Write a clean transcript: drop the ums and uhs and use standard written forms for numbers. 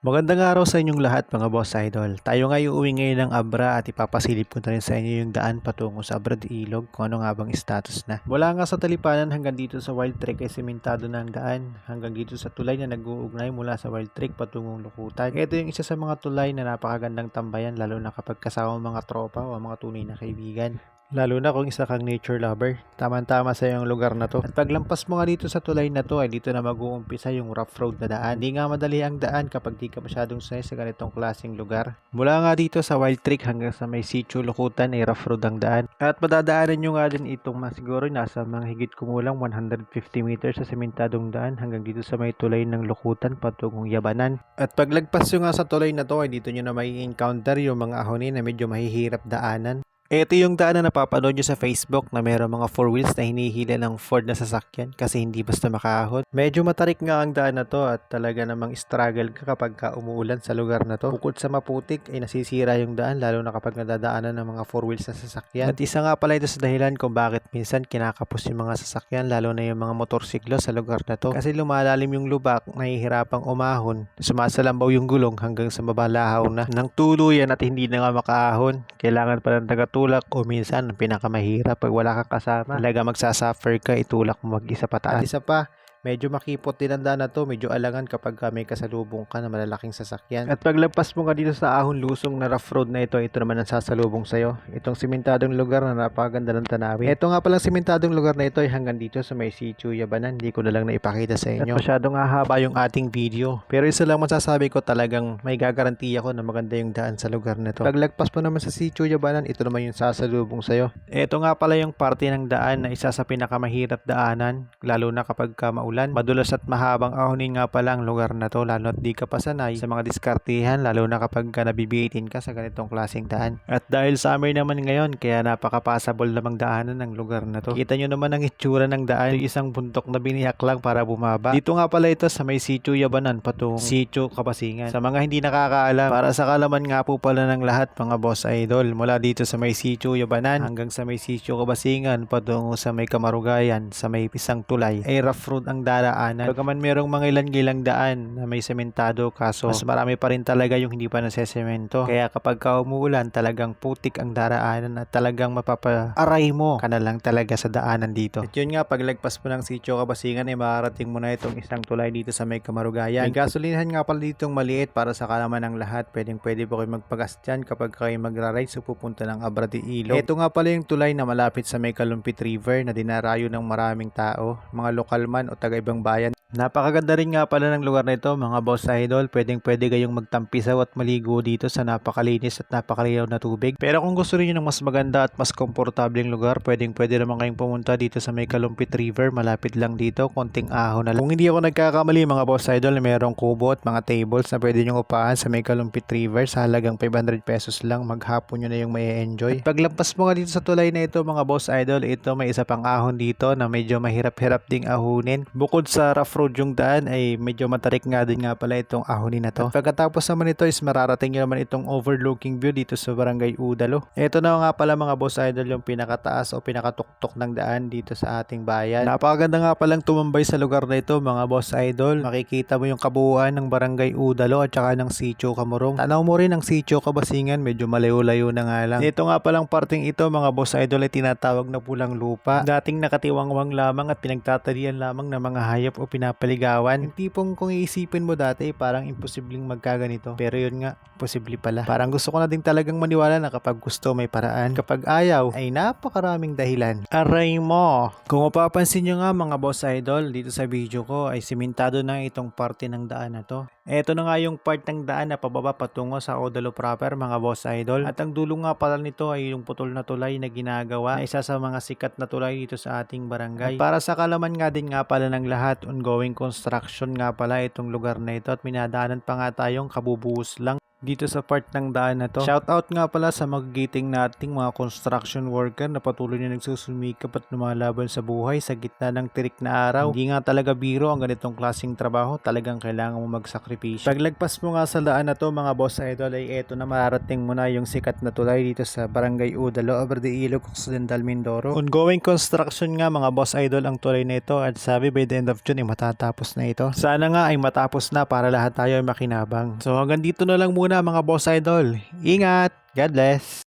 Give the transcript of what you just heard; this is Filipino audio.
Magandang araw sa inyong lahat mga boss idol. Tayo nga uuwi ngayon ng Abra at ipapasilip ko na rin sa inyo yung daan patungo sa Abra de Ilog kung ano nga bang status na. Mula nga sa Talipanan hanggang dito sa Wild Trek ay sementado na ang daan hanggang dito sa tulay na nag-uugnay mula sa Wild Trek patungong Lukutan. Ito yung isa sa mga tulay na napakagandang tambayan lalo na kapag kasama mga tropa o mga tunay na kaibigan. Lalo na kung isa kang nature lover, tama-tama sa yung lugar na to. At paglampas mo nga dito sa tulay na to ay dito na mag-uumpisa yung rough road na daan. Hindi nga madali ang daan kapag di ka masyadong sanay sa ganitong klaseng lugar. Mula nga dito sa Wild Trek hanggang sa may Sitio Lukutan ay rough road ang daan. At madadaanan nyo nga din itong siguro nasa mga higit kumulang 150 meters sa sementadong daan hanggang dito sa may tulay ng Lukutan patungong Yabanan. At paglagpas nyo nga sa tulay na to ay dito nyo na may encounter yung mga ahonin na medyo mahihirap daanan. Ito yung daan na napapanood nyo sa Facebook na mayroong mga 4 wheels na hinihila ng Ford na sasakyan kasi hindi basta makaahon. Medyo matarik nga ang daan na to at talaga namang struggle ka kapag umuulan sa lugar na to. Bukod sa maputik ay nasisira yung daan lalo na kapag nadadaanan ng mga 4 wheels na sasakyan. At isa nga pala ito sa dahilan kung bakit minsan kinakapos yung mga sasakyan lalo na yung mga motorsiklo sa lugar na to. Kasi lumalalim yung lubak, nahihirapang umahon, sumasalambaw yung gulong hanggang sa mabalahaw na ng tuluyan at hindi na nga makaahon. Kailangan pa ng tagatulak o minsan pinakamahirap pag wala kang kasama. Talaga magsasuffer ka, itulak mo mag-isa pataas. At isa pa, medyo makipot din ang daan na to, medyo alangan kapag may kasalubong ka na malalaking sasakyan. At paglagpas mo nga dito sa ahon lusong na rough road na ito naman ang sasalubong sa'yo. Itong simentadong lugar na napakaganda ng tanawin. Ito nga palang simentadong lugar na ito ay hanggang dito sa may Sitio Yabanan. Hindi ko na lang naipakita sa inyo. At masyadong hahaba yung ating video. Pero isa lang masasabi ko, talagang may gagaranti ako na maganda yung daan sa lugar na ito. Paglagpas mo naman sa Sitio Yabanan, ito naman yung sasalubong sa'yo. Ito nga pala yung parte ng daan na isa sa pinakamahirap daanan, lalo na kapag maulan. Madulas at mahabang ahonin nga pala ang lugar na to lalo at di ka pa sanay sa mga diskartihan lalo na kapag nabibitin ka sa ganitong klaseng daan. At dahil summer naman ngayon kaya napaka-passable namang daanan ng lugar na to. Kita nyo naman ang itsura ng daan, isang buntok na biniyak lang para bumaba. Dito nga pala ito sa may Sitio Yabanan patungong Sitio Kabasingan. Sa mga hindi nakakaalam, para sa kalaman nga po pala ng lahat mga boss idol, mula dito sa may Sitio Yabanan hanggang sa may Sitio Kabasingan patungo sa may Kamarugayan sa may Pisang Tulay ay rough road ang daraanan. Bagaman merong mga ilang-gilang daan na may sementado kaso mas marami pa rin talaga yung hindi pa nasesemento. Kaya kapag umuulan talagang putik ang daraanan at talagang mapapaaray mo ka na lang talaga sa daanan dito. At yun nga, paglagpas mo ng Sitio Kabasingan ay makarating mo na itong isang tulay dito sa may Kamarugayan. May gasolinahan nga pala ditong maliit para sa kalaman ng lahat. Pwede po kayo magpagas dyan kapag kayo magra-ride so pupunta ng Abra de Ilog. Ito nga pala yung tulay na malapit sa may Kalumpit River na dinarayo ng maraming tao, mga lokal man o taga ibang bayan. Napakaganda rin nga pala ng lugar na ito mga boss idol. Pwede kayong magtampisaw at maligo dito sa napakalinis at napakalinaw na tubig. Pero kung gusto niyo ng mas maganda at mas komportableng lugar, pwede naman kayong pumunta dito sa may Kalumpit River. Malapit lang dito, konting ahon na lang. Kung hindi ako nagkakamali mga boss idol, merong kubo at mga tables na pwede nyo upahan sa may Kalumpit River sa halagang 500 pesos lang. Maghapon nyo na yung may enjoy. Paglampas mo nga dito sa tulay na ito mga boss idol, ito may isa pang ahon dito na medyo mahirap-hirap ding ahunin. Bukod sa rough road yung daan ay medyo matarik nga din nga pala itong ahonin na to. At pagkatapos naman ito is mararating nyo naman itong overlooking view dito sa Barangay Udalo. Ito na nga pala mga boss idol yung pinakataas o pinakatuktok ng daan dito sa ating bayan. Napakaganda nga palang tumambay sa lugar na ito mga boss idol. Makikita mo yung kabuuan ng Barangay Udalo at saka ng Sitio Kamurong. Tanaw mo rin ang Sitio Kabasingan, medyo malayo-layo na nga lang. Ito nga palang parting ito mga boss idol ay tinatawag na pulang lupa. Dating nakatiwangwang lamang at pinagtatalian lamang ng mga hayop o pinapaligawan. Yung tipong kung iisipin mo dati parang imposibleng magkaganito. Pero yun nga, posible pala. Parang gusto ko na din talagang maniwala na kapag gusto may paraan. Kapag ayaw ay napakaraming dahilan. Aray mo! Kung mapapansin nyo nga mga boss idol, dito sa video ko ay simentado na itong parte ng daan na to. Ito na nga yung part ng daan na pababa patungo sa Udalo proper mga boss idol. At ang dulo nga pala nito ay yung putol na tulay na ginagawa na isa sa mga sikat na tulay dito sa ating barangay. At para sa kalaman nga din nga pala ng lahat, ongoing construction nga pala itong lugar na ito at minadaanan pa nga tayong kabubuhos lang. dito sa part ng daan na to. Shoutout nga pala sa magigiting nating mga construction worker na patuloy na nagsusumikap at lumalaban sa buhay sa gitna ng tirik na araw. Hindi nga talaga biro ang ganitong klaseng trabaho, talagang kailangan mo magsakripisyo. Paglagpas mo nga sa daan na to mga boss idol ay eto na, mararating mo na yung sikat na tulay dito sa Barangay Udalo, Abrade Ilog, Occidental, Mindoro. Ongoing construction nga mga boss idol ang tulay na ito at sabi by the end of June ay matatapos na ito. Sana nga ay matapos na para lahat tayo ay makinabang. So hanggang dito na lang muna mga boss idol. Ingat! God bless!